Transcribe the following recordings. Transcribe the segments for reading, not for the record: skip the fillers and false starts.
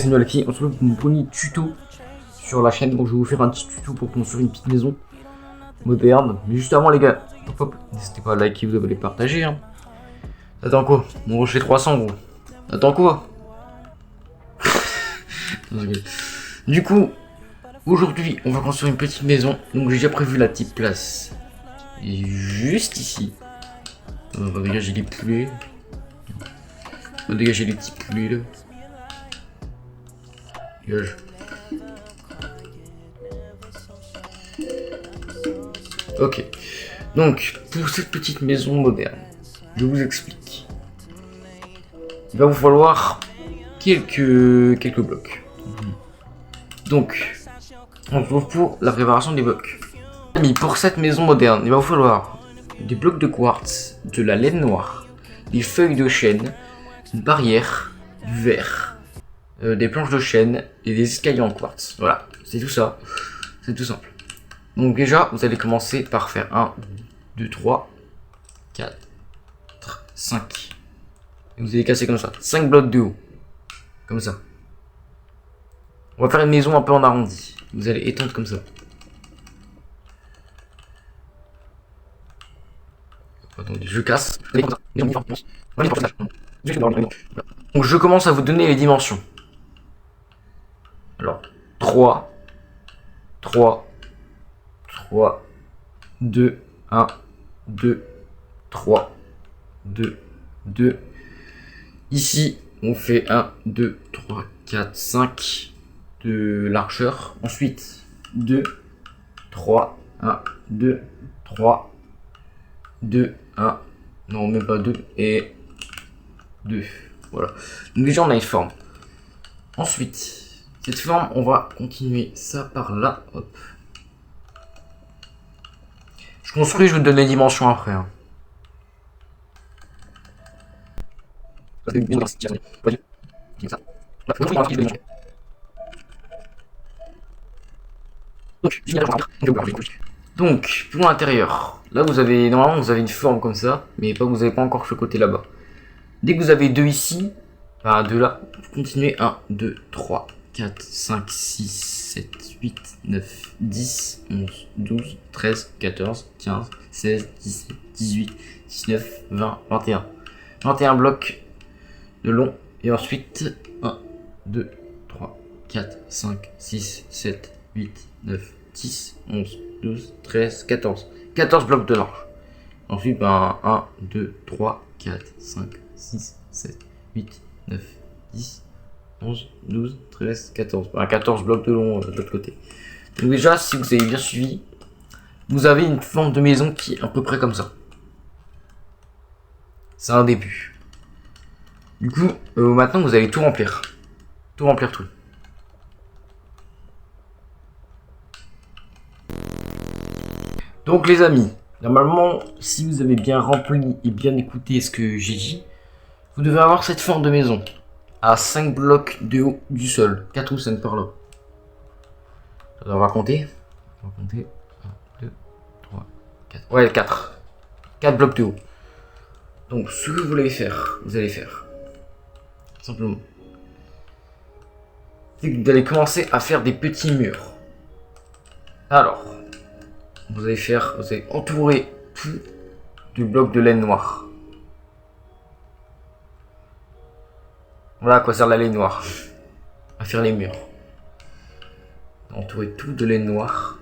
C'est nous Alexis, on se retrouve pour mon premier tuto sur la chaîne. Donc je vais vous faire un petit tuto pour construire une petite maison moderne. Mais juste avant les gars, hop, n'hésitez pas à liker, vous devez les partager. Hein. Attends quoi? Mon rocher 300 gros. Attends quoi? Du coup, aujourd'hui on va construire une petite maison. Donc j'ai déjà prévu la petite place. Et juste ici. On va dégager les poulets. On va dégager les petits poulets là. Dégage. Ok. Donc, pour cette petite maison moderne, je vous explique. Il va vous falloir quelques blocs. Donc, on se retrouve pour la préparation des blocs. Pour cette maison moderne, il va vous falloir des blocs de quartz, de la laine noire, des feuilles de chêne, une barrière, du verre, des planches de chêne et des escaliers en quartz. Voilà, c'est tout ça. C'est tout simple. Donc déjà, vous allez commencer par faire 1, 2, 3, 4, 5. Et vous allez casser comme ça. 5 blocs de haut. Comme ça. On va faire une maison un peu en arrondi. Vous allez étendre comme ça. Attendez, je casse. Donc je commence à vous donner les dimensions. Alors, 3, 2, 1, 2, 3, 2, 2. Ici, on fait 1, 2, 3, 4, 5 de largeur. Ensuite, 2, 3, 1, 2, 3, 2, 1. Non, même pas 2 et 2. Voilà. Donc déjà, on a une forme. Ensuite, cette forme, on va continuer ça par là. Hop. Je construis, je vous donne les dimensions après. Hein. Donc, pour l'intérieur, là vous avez, normalement vous avez une forme comme ça, mais pas, vous n'avez pas encore ce côté là-bas. Dès que vous avez 2 ici, enfin 2 là, vous continuez 1, 2, 3, 4, 5, 6, 7, 8, 9, 10, 11, 12, 13, 14, 15, 16, 17, 18, 19, 20, 21. 21 blocs de long. Et ensuite, 1, 2, 3, 4, 5, 6, 7, 8, 9, 10, 11, 12, 13, 14. 14 blocs de large. Ensuite, 1, 2, 3, 4, 5, 6, 7, 8, 9, 10, 11, 12, 13, 14. 14 blocs de long de l'autre côté. Donc déjà, si vous avez bien suivi, vous avez une forme de maison qui est à peu près comme ça. C'est un début. Du coup, maintenant vous allez tout remplir. Tout remplir tout. Donc les amis, normalement, si vous avez bien rempli et bien écouté ce que j'ai dit, vous devez avoir cette forme de maison. À 5 blocs de haut du sol. 4 ou 5 par là. Alors, on va compter. On va compter. 1, 2, 3, 4. Ouais, 4. 4 blocs de haut. Donc, ce que vous allez faire, simplement, c'est que vous allez commencer à faire des petits murs. Alors, vous allez entourer tout de blocs de laine noire. Voilà à quoi sert la laine noire. À faire les murs. Entourer tout de laine noire.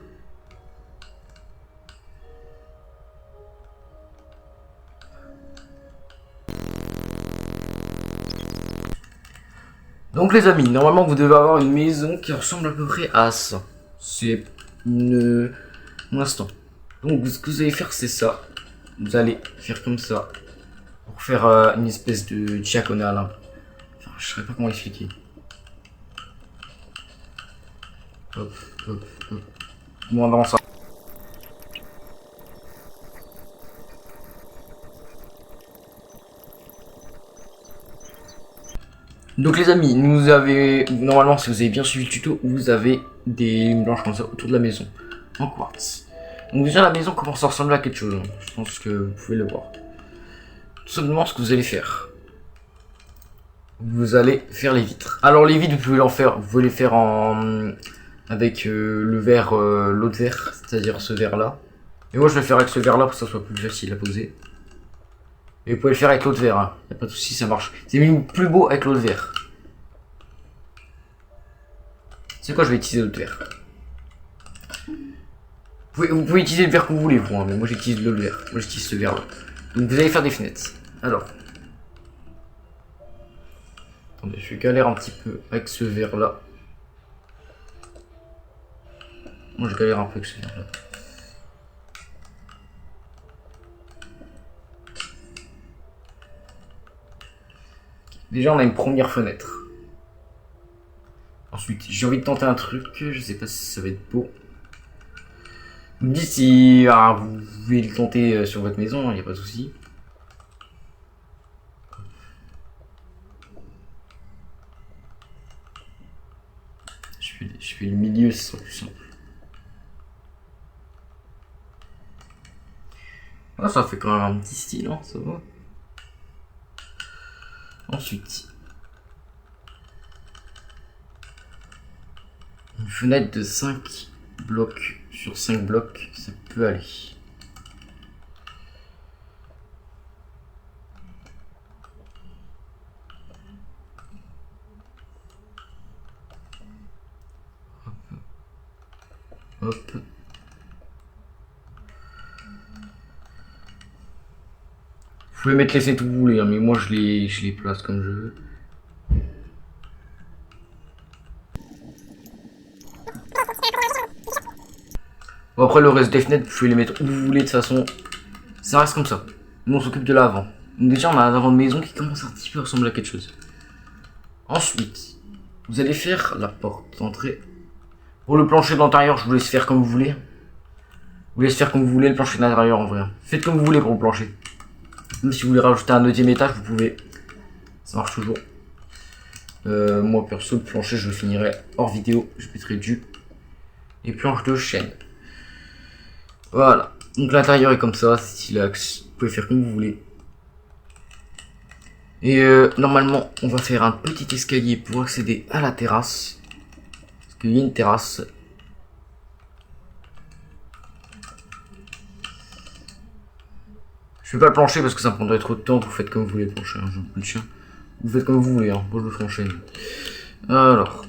Donc les amis, normalement vous devez avoir une maison qui ressemble à peu près à ça. C'est un instant. Donc ce que vous allez faire c'est ça. Vous allez faire comme ça. Pour faire une espèce de diagonale. Hein. Enfin, je ne saurais pas comment expliquer. Hop, hop, hop. Bon, avant ça. Donc les amis, normalement si vous avez bien suivi le tuto, vous avez des blanches comme ça autour de la maison, en quartz. Donc déjà la maison commence à ressembler à quelque chose, hein. Je pense que vous pouvez le voir. Tout simplement ce que vous allez faire. vous allez faire les vitres. Alors les vitres, vous pouvez les faire en avec le verre, l'autre verre, c'est-à-dire ce verre là. Et moi je vais le faire avec ce verre là pour que ça soit plus facile à poser. Et vous pouvez le faire avec l'autre verre, hein. Y a pas de souci, ça marche. C'est même plus beau avec l'autre verre. C'est quoi, je vais utiliser l'autre verre. Vous pouvez utiliser le verre que vous voulez, vous, hein, mais moi j'utilise l'autre verre. Moi j'utilise ce verre là. Donc vous allez faire des fenêtres. Alors. Attendez, je galère un petit peu avec ce verre là. Moi je galère un peu avec ce verre là. Déjà on a une première fenêtre. Ensuite j'ai envie de tenter un truc, je sais pas si ça va être beau. Vous me dites si vous pouvez le tenter sur votre maison, il n'y a pas de souci. Je fais le milieu, ce sera plus simple. Ah, ça fait quand même un petit style, hein, ça va. Ensuite, une fenêtre de 5 blocs sur 5 blocs, ça peut aller. Hop. Hop. Vous pouvez mettre les fenêtres où vous voulez, hein, mais moi je les place comme je veux. Bon, après le reste des fenêtres, vous pouvez les mettre où vous voulez, de toute façon. Ça reste comme ça. Nous on s'occupe de l'avant. Donc déjà on a un avant de maison qui commence un petit peu à ressembler à quelque chose. Ensuite, vous allez faire la porte d'entrée. Pour le plancher d'intérieur, je vous laisse faire comme vous voulez. Vous laisse faire comme vous voulez le plancher d'intérieur en vrai. Faites comme vous voulez pour le plancher. Même si vous voulez rajouter un deuxième étage, vous pouvez. Ça marche toujours. Moi perso, le plancher, je le finirai hors vidéo. Je mettrai du les planches de chêne. Voilà. Donc l'intérieur est comme ça, c'est stylax. Vous pouvez faire comme vous voulez. Et normalement, on va faire un petit escalier pour accéder à la terrasse. Parce qu'il y a une terrasse. Je fais pas le plancher parce que ça me prendrait trop de temps. Vous faites comme vous voulez le plancher, hein, le chien. Vous faites comme vous voulez, hein. Moi je le plancher. Alors.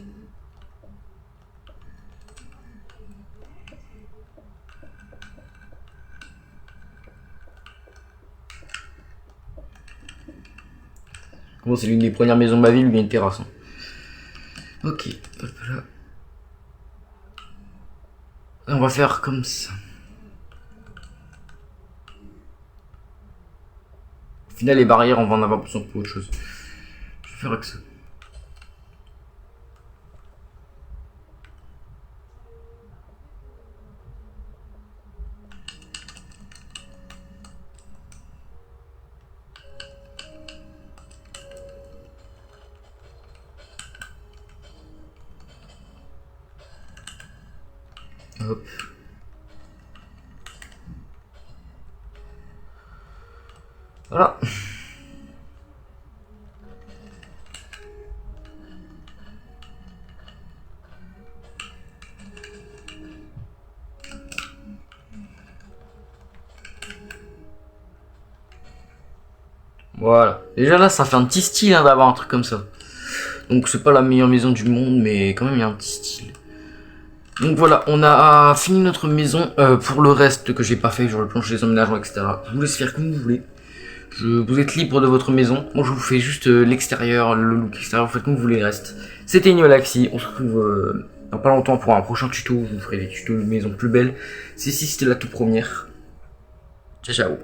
Bon, c'est l'une des premières maisons de ma ville où il y a une terrasse. Hein. Ok, hop là. Et on va faire comme ça. Au final, les barrières, on va en avoir besoin pour autre chose. Je vais faire avec ça. Hop. Voilà. Voilà. Déjà là, ça fait un petit style hein, d'avoir un truc comme ça. Donc c'est pas la meilleure maison du monde, mais quand même il y a un petit style. Donc voilà, on a fini notre maison. Pour le reste que j'ai pas fait, genre le plancher, les emménagements, etc. Je vous laisse faire comme vous voulez. Vous êtes libre de votre maison. Moi je vous fais juste l'extérieur, le look extérieur, vous faites comme vous voulez le reste. C'était Niolaxi, on se retrouve dans pas longtemps pour un prochain tuto. Je vous ferai des tutos de maison plus belles. Si c'était la toute première. Ciao ciao.